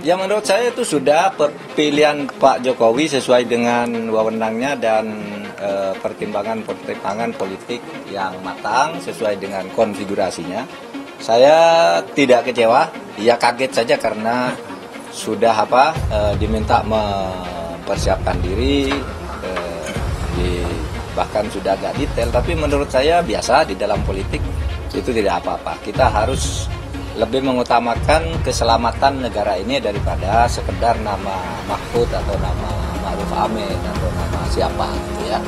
Ya menurut saya itu sudah pilihan Pak Jokowi sesuai dengan wewenangnya dan pertimbangan politik yang matang sesuai dengan konfigurasinya. Saya tidak kecewa, ya kaget saja karena sudah diminta mempersiapkan diri, bahkan sudah agak detail. Tapi menurut saya biasa di dalam politik itu tidak apa-apa. Kita harus lebih mengutamakan keselamatan negara ini daripada sekedar nama Mahfud atau nama Ma'ruf Amin atau nama siapa gitu ya.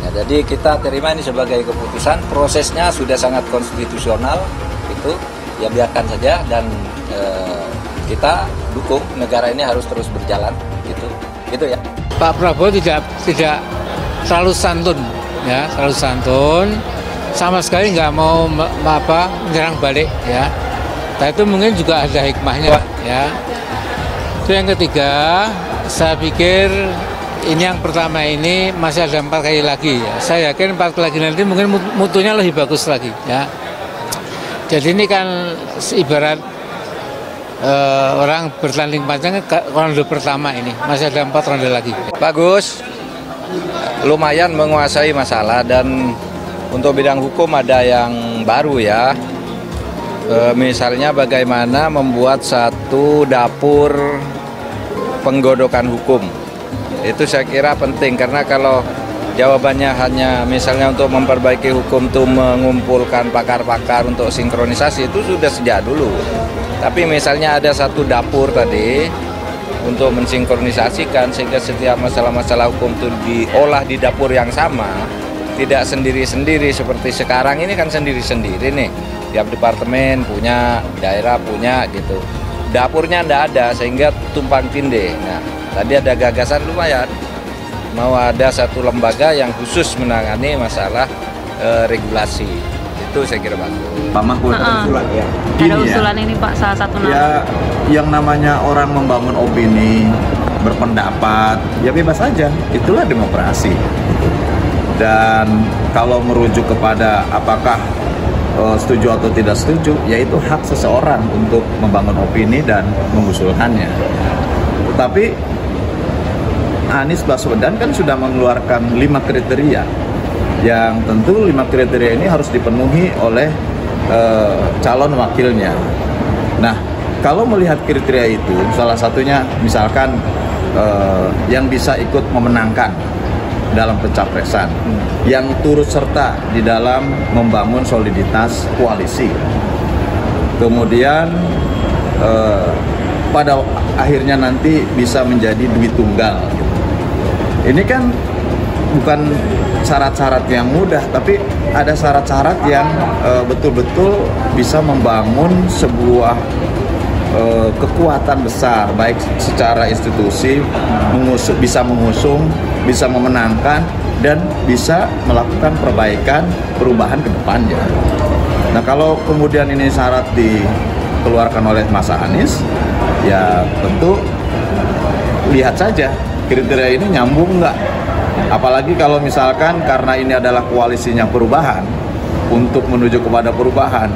Ya, jadi kita terima ini sebagai keputusan, prosesnya sudah sangat konstitusional itu, ya biarkan saja dan kita dukung negara ini harus terus berjalan gitu ya. Pak Prabowo tidak selalu santun ya, selalu santun, sama sekali nggak mau menyerang balik ya. Nah, itu mungkin juga ada hikmahnya ya. Itu yang ketiga, saya pikir ini yang pertama ini masih ada 4 kali lagi ya. Saya yakin 4 kali lagi nanti mungkin mutunya lebih bagus lagi ya. Jadi ini kan ibarat orang bertanding panjang ronde pertama ini, masih ada 4 ronde lagi. Bagus, lumayan menguasai masalah dan untuk bidang hukum ada yang baru ya. Misalnya bagaimana membuat satu dapur penggodokan hukum. Itu saya kira penting karena kalau jawabannya hanya misalnya untuk memperbaiki hukum itu mengumpulkan pakar-pakar untuk sinkronisasi itu sudah sejak dulu. Tapi misalnya ada satu dapur tadi untuk mensinkronisasikan sehingga setiap masalah-masalah hukum itu diolah di dapur yang sama, tidak sendiri-sendiri seperti sekarang ini kan sendiri-sendiri nih. Tiap departemen punya, daerah punya gitu. Dapurnya tidak ada sehingga tumpang tindih. Nah, tadi ada gagasan lumayan mau ada satu lembaga yang khusus menangani masalah regulasi. Itu saya kira bagus. Pak Mahfud usulan ya. Ada usulan ini Pak, salah satu nama. Ya, yang namanya orang membangun opini, berpendapat, ya bebas saja. Itulah demokrasi. Dan kalau merujuk kepada apakah setuju atau tidak setuju, yaitu hak seseorang untuk membangun opini dan mengusulkannya. Tetapi Anies Baswedan kan sudah mengeluarkan 5 kriteria, yang tentu 5 kriteria ini harus dipenuhi oleh calon wakilnya. Nah, kalau melihat kriteria itu, salah satunya misalkan yang bisa ikut memenangkan dalam pencapresan, yang turut serta di dalam membangun soliditas koalisi, kemudian pada akhirnya nanti bisa menjadi duit tunggal. Ini kan bukan syarat-syarat yang mudah, tapi ada syarat-syarat yang betul-betul bisa membangun sebuah kekuatan besar, baik secara institusi, bisa mengusung, bisa memenangkan, dan bisa melakukan perbaikan, perubahan ke depannya. Nah, kalau kemudian ini syarat dikeluarkan oleh Mas Anies, ya tentu lihat saja kriteria ini nyambung nggak. Apalagi kalau misalkan karena ini adalah koalisinya perubahan, untuk menuju kepada perubahan,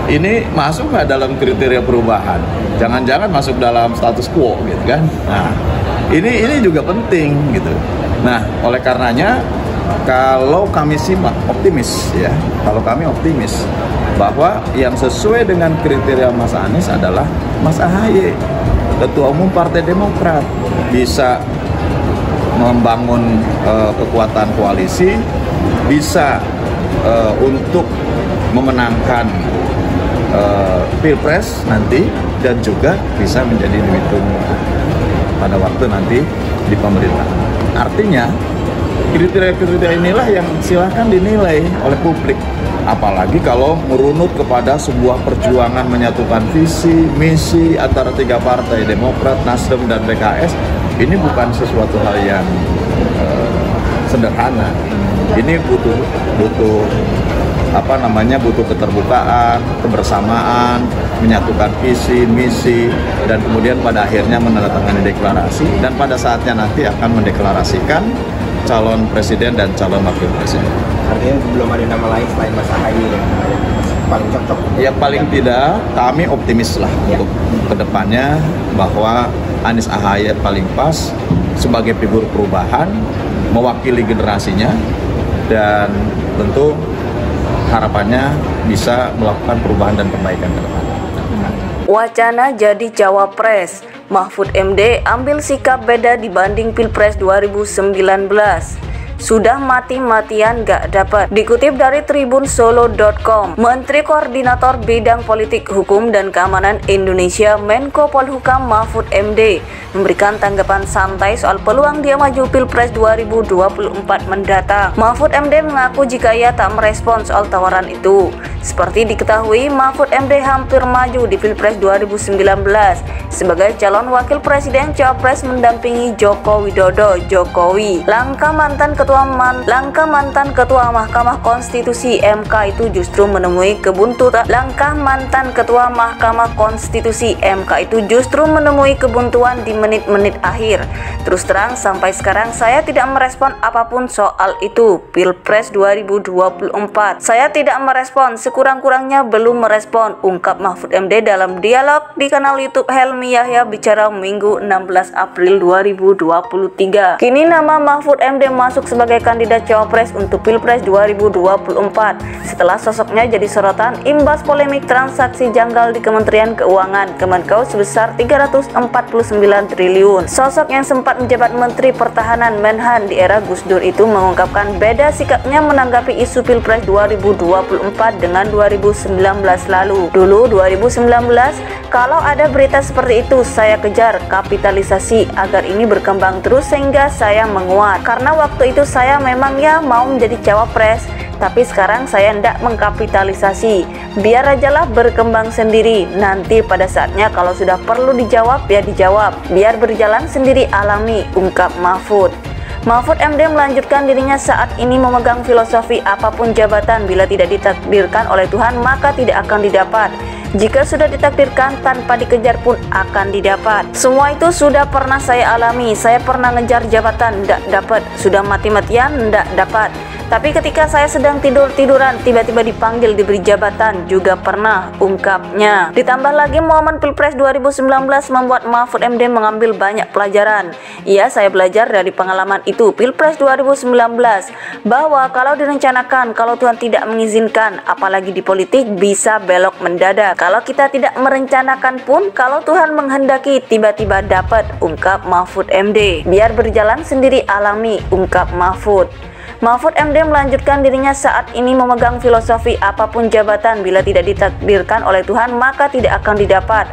ini masuk nggak dalam kriteria perubahan? Jangan-jangan masuk dalam status quo gitu kan? Nah, ini juga penting gitu. Nah, oleh karenanya kalau kami simak optimis ya, kalau kami optimis bahwa yang sesuai dengan kriteria Mas Anies adalah Mas AHY, Ketua Umum Partai Demokrat, bisa membangun kekuatan koalisi, bisa untuk memenangkan Pilpres nanti, dan juga bisa menjadi duit tunggal pada waktu nanti di pemerintahan. Artinya kriteria-kriteria inilah yang silahkan dinilai oleh publik. Apalagi kalau merunut kepada sebuah perjuangan menyatukan visi, misi antara 3 partai, Demokrat, Nasdem, dan PKS. Ini bukan sesuatu hal yang sederhana. Ini butuh butuh keterbukaan, kebersamaan, menyatukan visi, misi, dan kemudian pada akhirnya menandatangani deklarasi, dan pada saatnya nanti akan mendeklarasikan calon presiden dan calon wakil presiden. Artinya belum ada nama lain selain Mas AHY. paling cocok? Ya paling tidak kami optimis lah untuk kedepannya bahwa Anies AHY paling pas sebagai figur perubahan, mewakili generasinya, dan tentu harapannya bisa melakukan perubahan dan perbaikan ke depan. Wacana jadi cawapres, Mahfud MD ambil sikap beda dibanding Pilpres 2019. Sudah mati-matian gak dapat. Dikutip dari tribunsolo.com, Menteri Koordinator Bidang Politik Hukum dan Keamanan Indonesia Menko Polhukam Mahfud MD memberikan tanggapan santai soal peluang dia maju Pilpres 2024 mendatang. Mahfud MD mengaku jika ia tak merespon soal tawaran itu. Seperti diketahui, Mahfud MD hampir maju di Pilpres 2019 sebagai calon wakil presiden Cawapres mendampingi Joko Widodo Jokowi. Langkah mantan Ketua Mahkamah Konstitusi MK itu justru menemui kebuntuan. Di menit-menit akhir. Terus terang, sampai sekarang saya tidak merespon apapun soal itu. Pilpres 2024, saya tidak merespon, sekurang-kurangnya belum merespon, ungkap Mahfud MD dalam dialog di kanal YouTube Helmi Yahya Bicara Minggu 16 April 2023. Kini nama Mahfud MD masuk sebagai kandidat Cawapres untuk Pilpres 2024 setelah sosoknya jadi sorotan imbas polemik transaksi janggal di Kementerian Keuangan Kemenkeu sebesar 349 triliun. Sosok yang sempat menjabat Menteri Pertahanan Menhan di era Gus Dur itu mengungkapkan beda sikapnya menanggapi isu Pilpres 2024 dengan 2019 lalu. Dulu 2019, kalau ada berita seperti itu saya kejar kapitalisasi agar ini berkembang terus sehingga saya menguat. Karena waktu itu saya memang mau menjadi cawapres, tapi sekarang saya tidak mengkapitalisasi. Biar ajalah berkembang sendiri. Nanti pada saatnya kalau sudah perlu dijawab ya dijawab. Biar berjalan sendiri alami, ungkap Mahfud. Mahfud MD melanjutkan dirinya saat ini memegang filosofi apapun jabatan bila tidak ditakdirkan oleh Tuhan maka tidak akan didapat. Jika sudah ditakdirkan tanpa dikejar pun akan didapat. Semua itu sudah pernah saya alami. Saya pernah ngejar jabatan, tidak dapat. Sudah mati-matian, tidak dapat. Tapi ketika saya sedang tidur-tiduran, tiba-tiba dipanggil diberi jabatan, juga pernah, ungkapnya. Ditambah lagi momen Pilpres 2019 membuat Mahfud MD mengambil banyak pelajaran. Saya belajar dari pengalaman itu, Pilpres 2019, bahwa kalau direncanakan, kalau Tuhan tidak mengizinkan, apalagi di politik, bisa belok mendadak. Kalau kita tidak merencanakan pun, kalau Tuhan menghendaki, tiba-tiba dapat, ungkap Mahfud MD. Biar berjalan sendiri alami, ungkap Mahfud. Mahfud MD melanjutkan dirinya saat ini memegang filosofi apapun jabatan bila tidak ditakdirkan oleh Tuhan maka tidak akan didapat.